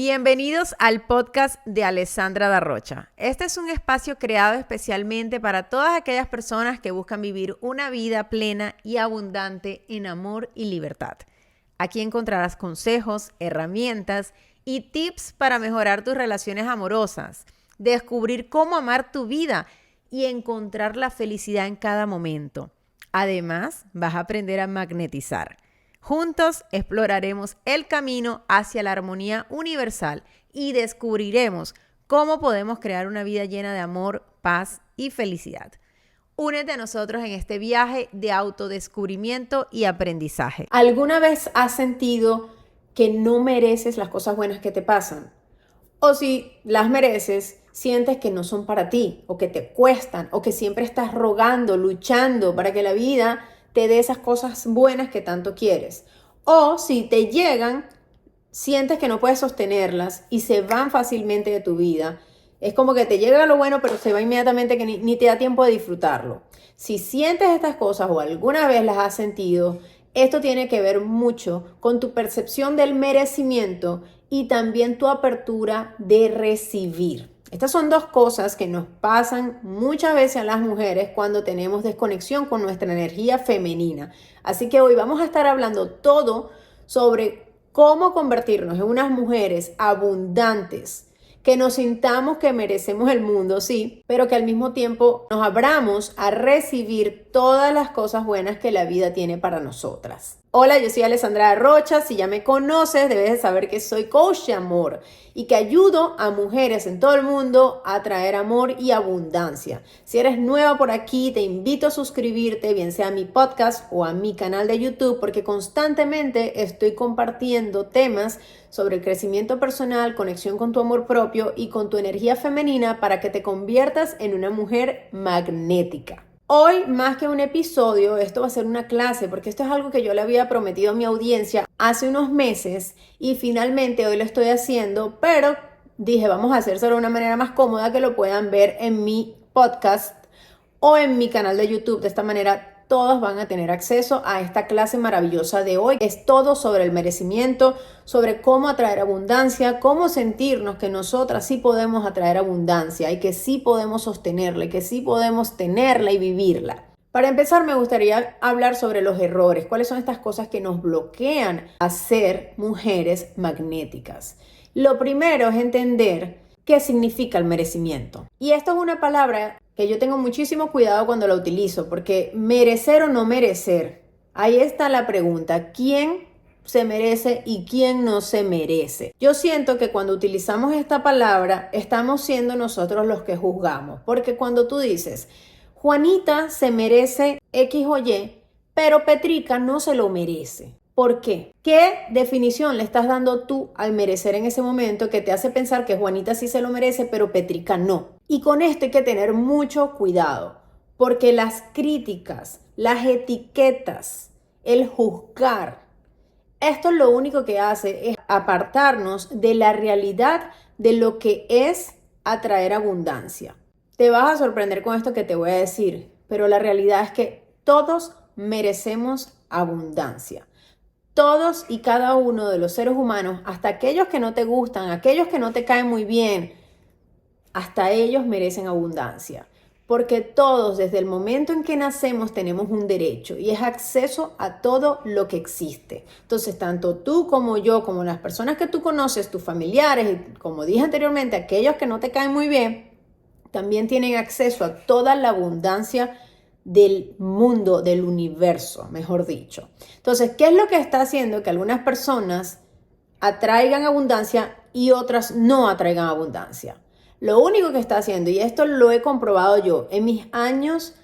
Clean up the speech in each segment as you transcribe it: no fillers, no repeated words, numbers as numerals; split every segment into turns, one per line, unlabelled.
Bienvenidos al podcast de Alessandra Darrocha. Este es un espacio creado especialmente para todas aquellas personas que buscan vivir una vida plena y abundante en amor y libertad. Aquí encontrarás consejos, herramientas y tips para mejorar tus relaciones amorosas, descubrir cómo amar tu vida y encontrar la felicidad en cada momento. Además, vas a aprender a magnetizar. Juntos exploraremos el camino hacia la armonía universal y descubriremos cómo podemos crear una vida llena de amor, paz y felicidad. Únete a nosotros en este viaje de autodescubrimiento y aprendizaje.
¿Alguna vez has sentido que no mereces las cosas buenas que te pasan? O si las mereces, sientes que no son para ti, o que te cuestan, o que siempre estás rogando, luchando para que la vida te dé esas cosas buenas que tanto quieres. O si te llegan, sientes que no puedes sostenerlas y se van fácilmente de tu vida. Es como que te llega lo bueno, pero se va inmediatamente, que ni te da tiempo de disfrutarlo. Si sientes estas cosas o alguna vez las has sentido, esto tiene que ver mucho con tu percepción del merecimiento y también tu apertura de recibir. Estas son dos cosas que nos pasan muchas veces a las mujeres cuando tenemos desconexión con nuestra energía femenina. Así que hoy vamos a estar hablando todo sobre cómo convertirnos en unas mujeres abundantes, que nos sintamos que merecemos el mundo, sí, pero que al mismo tiempo nos abramos a recibir todas las cosas buenas que la vida tiene para nosotras. Hola, yo soy Alessandra Darrocha. Si ya me conoces, debes de saber que soy coach de amor y que ayudo a mujeres en todo el mundo a traer amor y abundancia. Si eres nueva por aquí, te invito a suscribirte, bien sea a mi podcast o a mi canal de YouTube, porque constantemente estoy compartiendo temas sobre el crecimiento personal, conexión con tu amor propio y con tu energía femenina para que te conviertas en una mujer magnética. Hoy, más que un episodio, esto va a ser una clase, porque esto es algo que yo le había prometido a mi audiencia hace unos meses y finalmente hoy lo estoy haciendo, pero dije, vamos a hacérselo de una manera más cómoda que lo puedan ver en mi podcast o en mi canal de YouTube. De esta manera todos van a tener acceso a esta clase maravillosa de hoy. Es todo sobre el merecimiento, sobre cómo atraer abundancia, cómo sentirnos que nosotras sí podemos atraer abundancia y que sí podemos sostenerla y que sí podemos tenerla y vivirla. Para empezar, me gustaría hablar sobre los errores. ¿Cuáles son estas cosas que nos bloquean a ser mujeres magnéticas? Lo primero es entender qué significa el merecimiento. Y esto es una palabra que yo tengo muchísimo cuidado cuando la utilizo, porque merecer o no merecer, ahí está la pregunta: ¿quién se merece y quién no se merece? Yo siento que cuando utilizamos esta palabra estamos siendo nosotros los que juzgamos, porque cuando tú dices Juanita se merece X o Y, pero Petrica no se lo merece. ¿Por qué? ¿Qué definición le estás dando tú al merecer en ese momento que te hace pensar que Juanita sí se lo merece, pero Petrica no? Y con esto hay que tener mucho cuidado, porque las críticas, las etiquetas, el juzgar, esto lo único que hace es apartarnos de la realidad de lo que es atraer abundancia. Te vas a sorprender con esto que te voy a decir, pero la realidad es que todos merecemos abundancia. Todos y cada uno de los seres humanos, hasta aquellos que no te gustan, aquellos que no te caen muy bien, hasta ellos merecen abundancia. Porque todos, desde el momento en que nacemos, tenemos un derecho y es acceso a todo lo que existe. Entonces, tanto tú como yo, como las personas que tú conoces, tus familiares y, como dije anteriormente, aquellos que no te caen muy bien, también tienen acceso a toda la abundancia del mundo, del universo, mejor dicho. Entonces, ¿qué es lo que está haciendo que algunas personas atraigan abundancia y otras no atraigan abundancia? Lo único que está haciendo, y esto lo he comprobado yo en mis años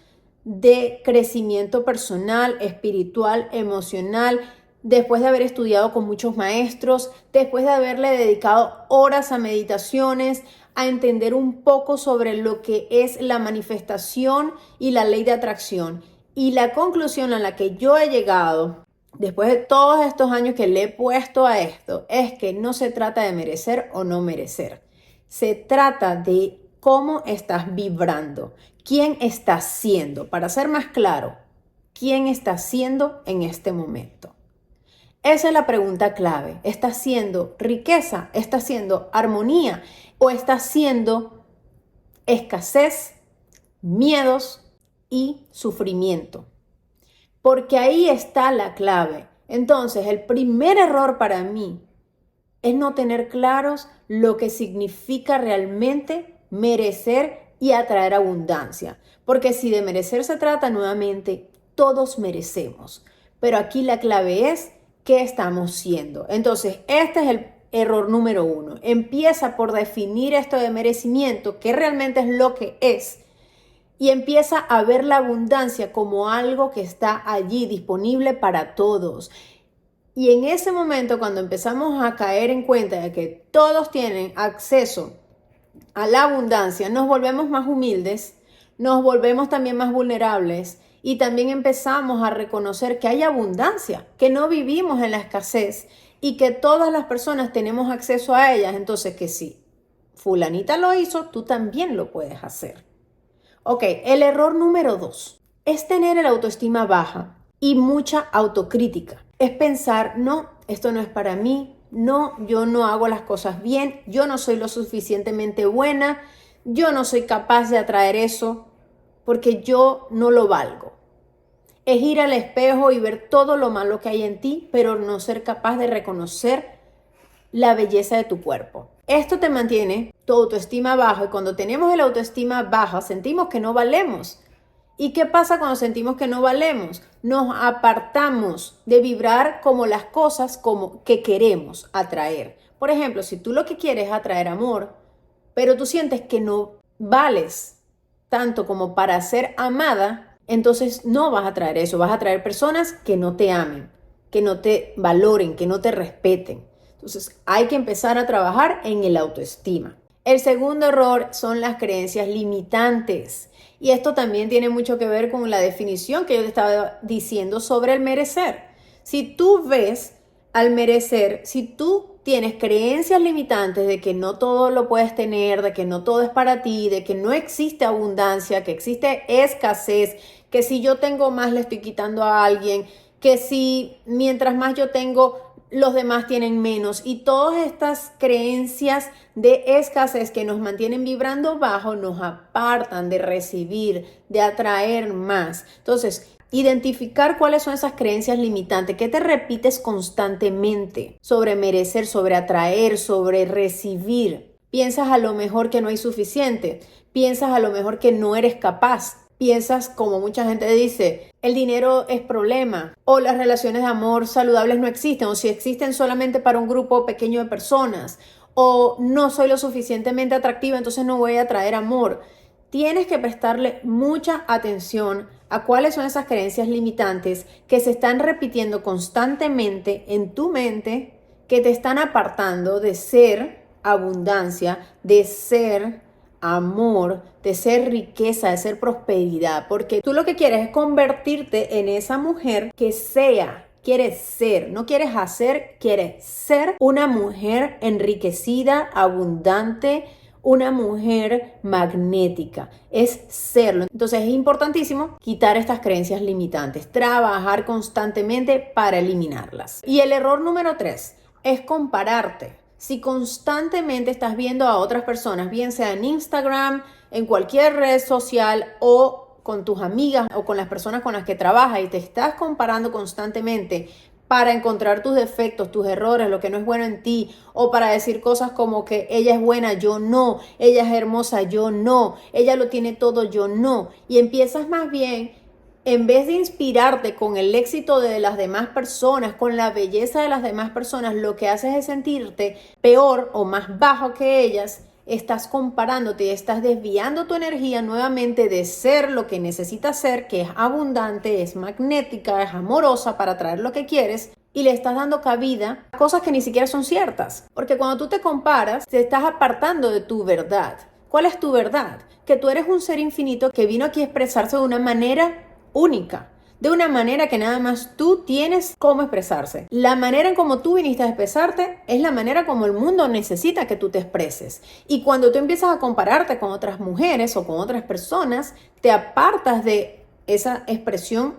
de crecimiento personal, espiritual, emocional, después de haber estudiado con muchos maestros, después de haberle dedicado horas a meditaciones, a entender un poco sobre lo que es la manifestación y la ley de atracción. Y la conclusión a la que yo he llegado, después de todos estos años que le he puesto a esto, es que no se trata de merecer o no merecer. Se trata de cómo estás vibrando, quién estás siendo. Para ser más claro, quién estás siendo en este momento. Esa es la pregunta clave. ¿Estás siendo riqueza? ¿Estás siendo armonía? ¿O estás siendo escasez, miedos y sufrimiento? Porque ahí está la clave. Entonces, el primer error para mí es no tener claros lo que significa realmente merecer y atraer abundancia. Porque si de merecer se trata, nuevamente, todos merecemos. Pero aquí la clave es qué estamos siendo. Entonces, este es el error número 1. Empieza por definir esto de merecimiento, qué realmente es lo que es. Y empieza a ver la abundancia como algo que está allí disponible para todos. Y en ese momento, cuando empezamos a caer en cuenta de que todos tienen acceso a la abundancia, nos volvemos más humildes, nos volvemos también más vulnerables y también empezamos a reconocer que hay abundancia, que no vivimos en la escasez y que todas las personas tenemos acceso a ellas. Entonces, que si fulanita lo hizo, tú también lo puedes hacer. Ok, el error número 2 es tener el autoestima baja y mucha autocrítica. Es pensar, no, esto no es para mí, no, yo no hago las cosas bien, yo no soy lo suficientemente buena, yo no soy capaz de atraer eso porque yo no lo valgo. Es ir al espejo y ver todo lo malo que hay en ti, pero no ser capaz de reconocer la belleza de tu cuerpo. Esto te mantiene tu autoestima baja y cuando tenemos el autoestima baja sentimos que no valemos. ¿Y qué pasa cuando sentimos que no valemos? Nos apartamos de vibrar como las cosas como que queremos atraer. Por ejemplo, si tú lo que quieres es atraer amor, pero tú sientes que no vales tanto como para ser amada, entonces no vas a atraer eso. Vas a atraer personas que no te amen, que no te valoren, que no te respeten. Entonces hay que empezar a trabajar en el autoestima. El segundo error son las creencias limitantes. Y esto también tiene mucho que ver con la definición que yo te estaba diciendo sobre el merecer. Si tú ves al merecer, si tú tienes creencias limitantes de que no todo lo puedes tener, de que no todo es para ti, de que no existe abundancia, que existe escasez, que si yo tengo más le estoy quitando a alguien, que si mientras más yo tengo los demás tienen menos, y todas estas creencias de escasez que nos mantienen vibrando bajo nos apartan de recibir, de atraer más. Entonces, identificar cuáles son esas creencias limitantes que te repites constantemente sobre merecer, sobre atraer, sobre recibir. Piensas a lo mejor que no hay suficiente, piensas a lo mejor que no eres capaz. Piensas, como mucha gente dice, el dinero es problema, o las relaciones de amor saludables no existen, o si existen solamente para un grupo pequeño de personas, o no soy lo suficientemente atractiva, entonces no voy a atraer amor. Tienes que prestarle mucha atención a cuáles son esas creencias limitantes que se están repitiendo constantemente en tu mente, que te están apartando de ser abundancia, de ser amor, de ser riqueza, de ser prosperidad, porque tú lo que quieres es convertirte en esa mujer que sea, quieres ser, no quieres hacer, quieres ser una mujer enriquecida, abundante, una mujer magnética, es serlo. Entonces es importantísimo quitar estas creencias limitantes, trabajar constantemente para eliminarlas. Y el error número 3 es compararte. Si constantemente estás viendo a otras personas, bien sea en Instagram, en cualquier red social o con tus amigas o con las personas con las que trabajas y te estás comparando constantemente para encontrar tus defectos, tus errores, lo que no es bueno en ti, o para decir cosas como que ella es buena, yo no, ella es hermosa, yo no, ella lo tiene todo, yo no, y empiezas más bien, en vez de inspirarte con el éxito de las demás personas, con la belleza de las demás personas, lo que haces es sentirte peor o más bajo que ellas. Estás comparándote y estás desviando tu energía nuevamente de ser lo que necesitas ser, que es abundante, es magnética, es amorosa para traer lo que quieres, y le estás dando cabida a cosas que ni siquiera son ciertas. Porque cuando tú te comparas, te estás apartando de tu verdad. ¿Cuál es tu verdad? Que tú eres un ser infinito que vino aquí a expresarse de una manera única, de una manera que nada más tú tienes cómo expresarse. La manera en cómo tú viniste a expresarte es la manera como el mundo necesita que tú te expreses. Y cuando tú empiezas a compararte con otras mujeres o con otras personas, te apartas de esa expresión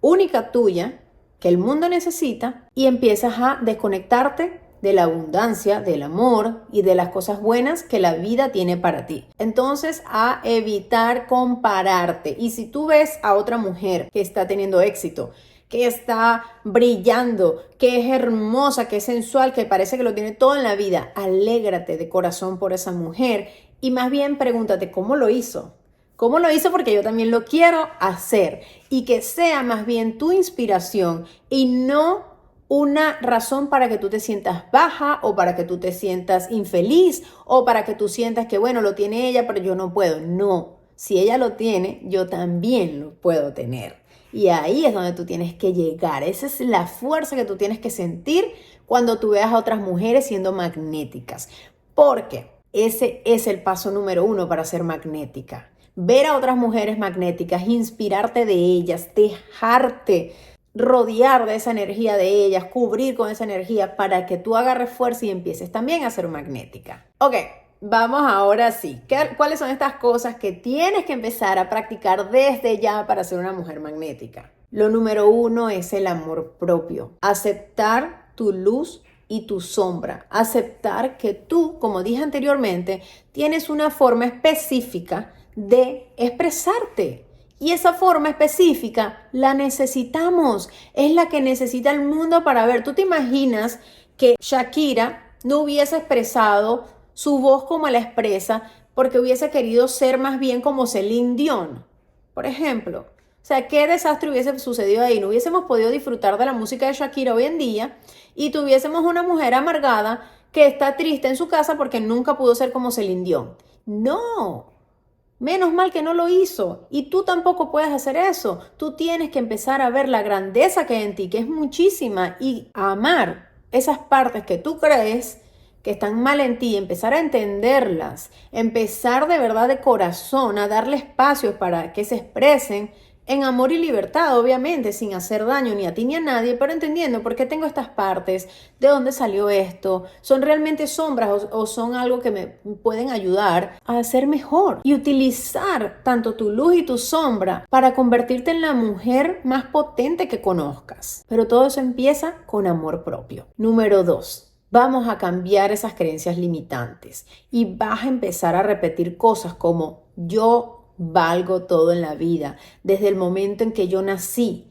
única tuya que el mundo necesita y empiezas a desconectarte de la abundancia, del amor y de las cosas buenas que la vida tiene para ti. Entonces, a evitar compararte. Y si tú ves a otra mujer que está teniendo éxito, que está brillando, que es hermosa, que es sensual, que parece que lo tiene todo en la vida, alégrate de corazón por esa mujer y más bien pregúntate, ¿cómo lo hizo? ¿Cómo lo hizo? Porque yo también lo quiero hacer. Y que sea más bien tu inspiración y no una razón para que tú te sientas baja o para que tú te sientas infeliz o para que tú sientas que, bueno, lo tiene ella, pero yo no puedo. No, si ella lo tiene, yo también lo puedo tener. Y ahí es donde tú tienes que llegar. Esa es la fuerza que tú tienes que sentir cuando tú veas a otras mujeres siendo magnéticas. Porque ese es el paso número 1 para ser magnética. Ver a otras mujeres magnéticas, inspirarte de ellas, dejarte rodear de esa energía de ellas, cubrir con esa energía para que tú agarres fuerza y empieces también a ser magnética. Ok, vamos ahora sí. ¿Cuáles son estas cosas que tienes que empezar a practicar desde ya para ser una mujer magnética? Lo número 1 es el amor propio. Aceptar tu luz y tu sombra. Aceptar que tú, como dije anteriormente, tienes una forma específica de expresarte. Y esa forma específica la necesitamos, es la que necesita el mundo para ver. ¿Tú te imaginas que Shakira no hubiese expresado su voz como la expresa porque hubiese querido ser más bien como Celine Dion, por ejemplo? O sea, ¿qué desastre hubiese sucedido ahí? No hubiésemos podido disfrutar de la música de Shakira hoy en día y tuviésemos una mujer amargada que está triste en su casa porque nunca pudo ser como Celine Dion. No. Menos mal que no lo hizo y tú tampoco puedes hacer eso. Tú tienes que empezar a ver la grandeza que hay en ti, que es muchísima, y a amar esas partes que tú crees que están mal en ti, empezar a entenderlas, empezar de verdad de corazón a darle espacios para que se expresen en amor y libertad, obviamente, sin hacer daño ni a ti ni a nadie, pero entendiendo por qué tengo estas partes, de dónde salió esto, son realmente sombras o son algo que me pueden ayudar a ser mejor y utilizar tanto tu luz y tu sombra para convertirte en la mujer más potente que conozcas. Pero todo eso empieza con amor propio. Número 2. Vamos a cambiar esas creencias limitantes y vas a empezar a repetir cosas como yo valgo todo en la vida. Desde el momento en que yo nací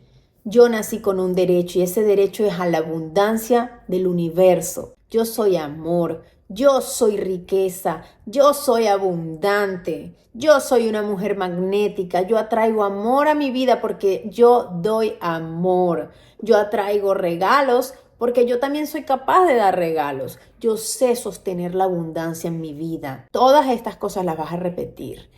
con un derecho y ese derecho es a la abundancia del universo. Yo soy amor, yo soy riqueza, yo soy abundante, yo soy una mujer magnética, yo atraigo amor a mi vida porque yo doy amor, yo atraigo regalos porque yo también soy capaz de dar regalos, yo sé sostener la abundancia en mi vida. Todas estas cosas las vas a repetir.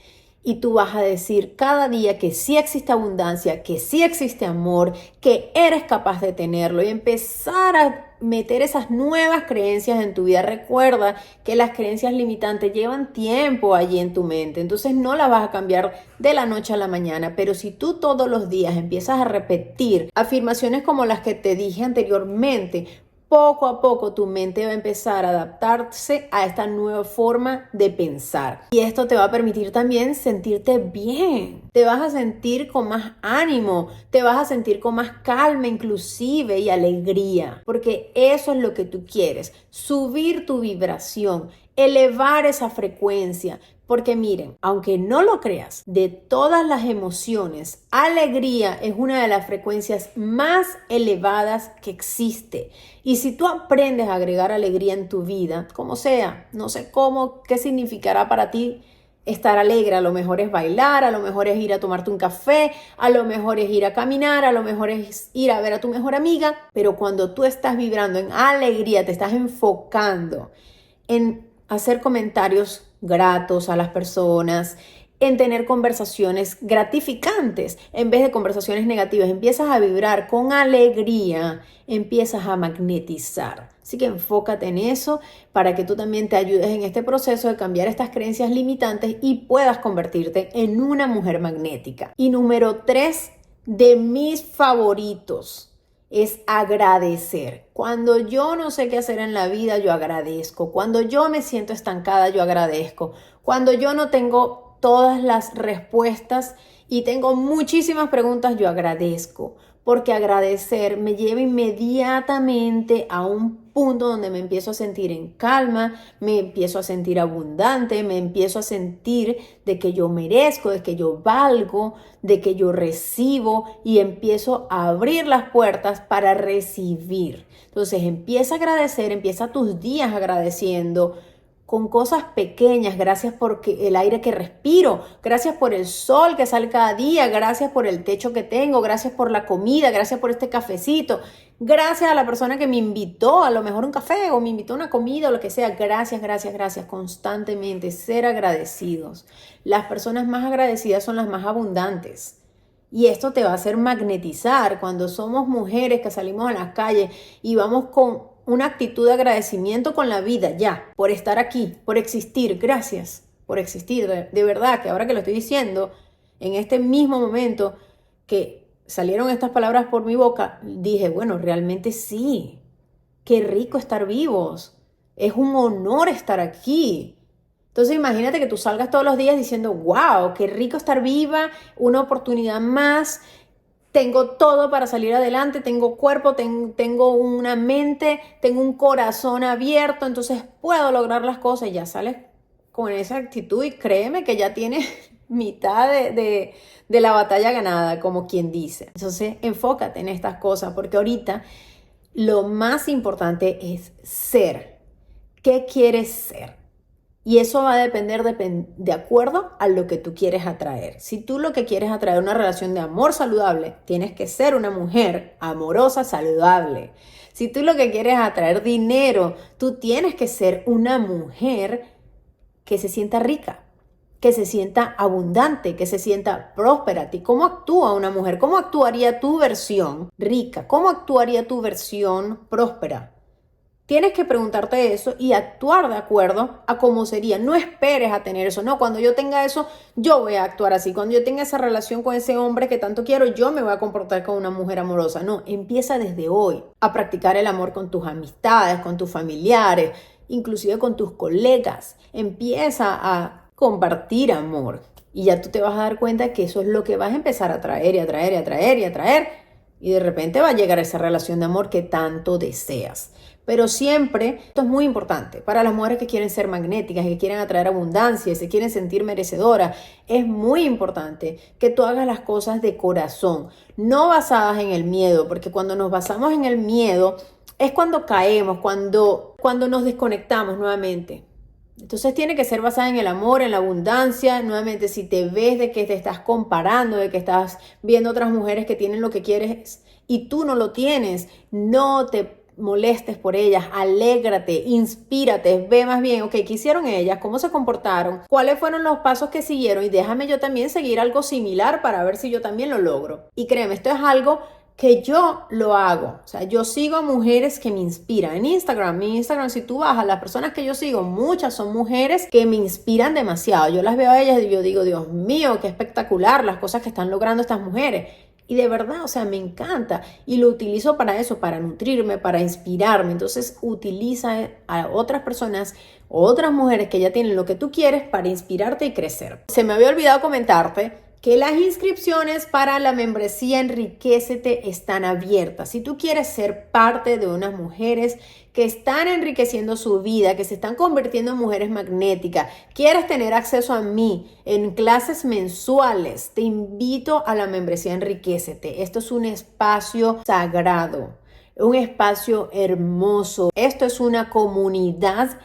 Y tú vas a decir cada día que sí existe abundancia, que sí existe amor, que eres capaz de tenerlo y empezar a meter esas nuevas creencias en tu vida. Recuerda que las creencias limitantes llevan tiempo allí en tu mente, entonces no las vas a cambiar de la noche a la mañana, pero si tú todos los días empiezas a repetir afirmaciones como las que te dije anteriormente, poco a poco tu mente va a empezar a adaptarse a esta nueva forma de pensar. Y esto te va a permitir también sentirte bien. Te vas a sentir con más ánimo, te vas a sentir con más calma inclusive y alegría. Porque eso es lo que tú quieres, subir tu vibración, elevar esa frecuencia. Porque miren, aunque no lo creas, de todas las emociones, alegría es una de las frecuencias más elevadas que existe. Y si tú aprendes a agregar alegría en tu vida, como sea, no sé cómo, qué significará para ti estar alegre, a lo mejor es bailar, a lo mejor es ir a tomarte un café, a lo mejor es ir a caminar, a lo mejor es ir a ver a tu mejor amiga, pero cuando tú estás vibrando en alegría, te estás enfocando en hacer comentarios gratos a las personas, en tener conversaciones gratificantes en vez de conversaciones negativas. Empiezas a vibrar con alegría, empiezas a magnetizar. Así que enfócate en eso para que tú también te ayudes en este proceso de cambiar estas creencias limitantes y puedas convertirte en una mujer magnética. Y número 3 de mis favoritos es agradecer. Cuando yo no sé qué hacer en la vida, yo agradezco. Cuando yo me siento estancada, yo agradezco. Cuando yo no tengo todas las respuestas y tengo muchísimas preguntas, yo agradezco. porque agradecer me lleva inmediatamente a un punto donde me empiezo a sentir en calma, me empiezo a sentir abundante, me empiezo a sentir de que yo merezco, de que yo valgo, de que yo recibo y empiezo a abrir las puertas para recibir. Entonces empieza a agradecer, empieza tus días agradeciendo con cosas pequeñas. Gracias por el aire que respiro, gracias por el sol que sale cada día, gracias por el techo que tengo, gracias por la comida, gracias por este cafecito, gracias a la persona que me invitó a lo mejor un café o me invitó a una comida o lo que sea. Gracias, gracias, gracias, constantemente ser agradecidos. Las personas más agradecidas son las más abundantes. Y esto te va a hacer magnetizar cuando somos mujeres que salimos a las calles y vamos con una actitud de agradecimiento con la vida, ya, por estar aquí, por existir. Gracias por existir. De verdad que ahora que lo estoy diciendo, en este mismo momento que salieron estas palabras por mi boca, dije, bueno, realmente sí. Qué rico estar vivos. Es un honor estar aquí. Entonces imagínate que tú salgas todos los días diciendo, wow, qué rico estar viva, una oportunidad más. Tengo todo para salir adelante, tengo cuerpo, tengo una mente, tengo un corazón abierto, entonces puedo lograr las cosas. Y ya sales con esa actitud y créeme que ya tienes mitad de la batalla ganada, como quien dice. Entonces enfócate en estas cosas porque ahorita lo más importante es ser. ¿Qué quieres ser? Y eso va a depender de acuerdo a lo que tú quieres atraer. Si tú lo que quieres atraer es una relación de amor saludable, tienes que ser una mujer amorosa, saludable. Si tú lo que quieres es atraer dinero, tú tienes que ser una mujer que se sienta rica, que se sienta abundante, que se sienta próspera. ¿Cómo actúa una mujer? ¿Cómo actuaría tu versión rica? ¿Cómo actuaría tu versión próspera? Tienes que preguntarte eso y actuar de acuerdo a cómo sería. No esperes a tener eso. No, cuando yo tenga eso, yo voy a actuar así. Cuando yo tenga esa relación con ese hombre que tanto quiero, yo me voy a comportar como una mujer amorosa. No, empieza desde hoy a practicar el amor con tus amistades, con tus familiares, inclusive con tus colegas. Empieza a compartir amor y ya tú te vas a dar cuenta que eso es lo que vas a empezar a atraer y atraer y atraer y atraer. Y de repente va a llegar esa relación de amor que tanto deseas. Pero siempre, esto es muy importante, para las mujeres que quieren ser magnéticas, que quieren atraer abundancia y se quieren sentir merecedoras, es muy importante que tú hagas las cosas de corazón, no basadas en el miedo, porque cuando nos basamos en el miedo es cuando caemos, cuando nos desconectamos nuevamente. Entonces tiene que ser basada en el amor, en la abundancia. Nuevamente, si te ves de que te estás comparando, de que estás viendo otras mujeres que tienen lo que quieres y tú no lo tienes, no te molestes por ellas, alégrate, inspírate, ve más bien, ok, ¿qué hicieron ellas? ¿Cómo se comportaron? ¿Cuáles fueron los pasos que siguieron? Y déjame yo también seguir algo similar para ver si yo también lo logro. Y créeme, esto es algo que yo lo hago. O sea, yo sigo a mujeres que me inspiran. En Instagram, si tú bajas, las personas que yo sigo, muchas son mujeres que me inspiran demasiado. Yo las veo a ellas y yo digo, Dios mío, qué espectacular las cosas que están logrando estas mujeres. Y de verdad, o sea, me encanta y lo utilizo para eso, para nutrirme, para inspirarme. Entonces, utiliza a otras personas, otras mujeres que ya tienen lo que tú quieres para inspirarte y crecer. Se me había olvidado comentarte que las inscripciones para la membresía Enriquécete están abiertas. Si tú quieres ser parte de unas mujeres que están enriqueciendo su vida, que se están convirtiendo en mujeres magnéticas, quieres tener acceso a mí en clases mensuales, te invito a la membresía Enriquécete. Esto es un espacio sagrado, un espacio hermoso. Esto es una comunidad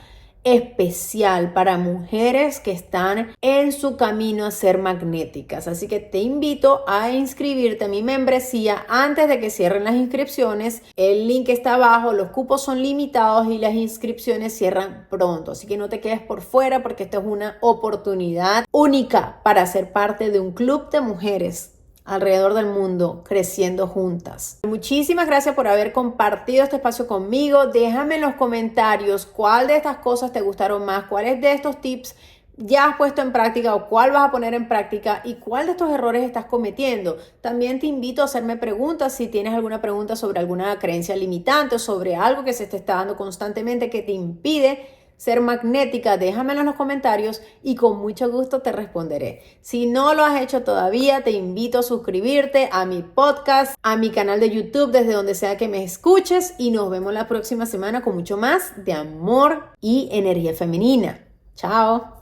especial para mujeres que están en su camino a ser magnéticas. Así que te invito a inscribirte a mi membresía antes de que cierren las inscripciones. El link está abajo, los cupos son limitados y las inscripciones cierran pronto. Así que no te quedes por fuera porque esta es una oportunidad única para ser parte de un club de mujeres alrededor del mundo, creciendo juntas. Muchísimas gracias por haber compartido este espacio conmigo. Déjame en los comentarios cuál de estas cosas te gustaron más, cuáles de estos tips ya has puesto en práctica o cuál vas a poner en práctica y cuál de estos errores estás cometiendo. También te invito a hacerme preguntas si tienes alguna pregunta sobre alguna creencia limitante o sobre algo que se te está dando constantemente que te impide ser magnética? Déjamelo en los comentarios y con mucho gusto te responderé. Si no lo has hecho todavía, te invito a suscribirte a mi podcast, a mi canal de YouTube, desde donde sea que me escuches, y nos vemos la próxima semana con mucho más de amor y energía femenina. Chao.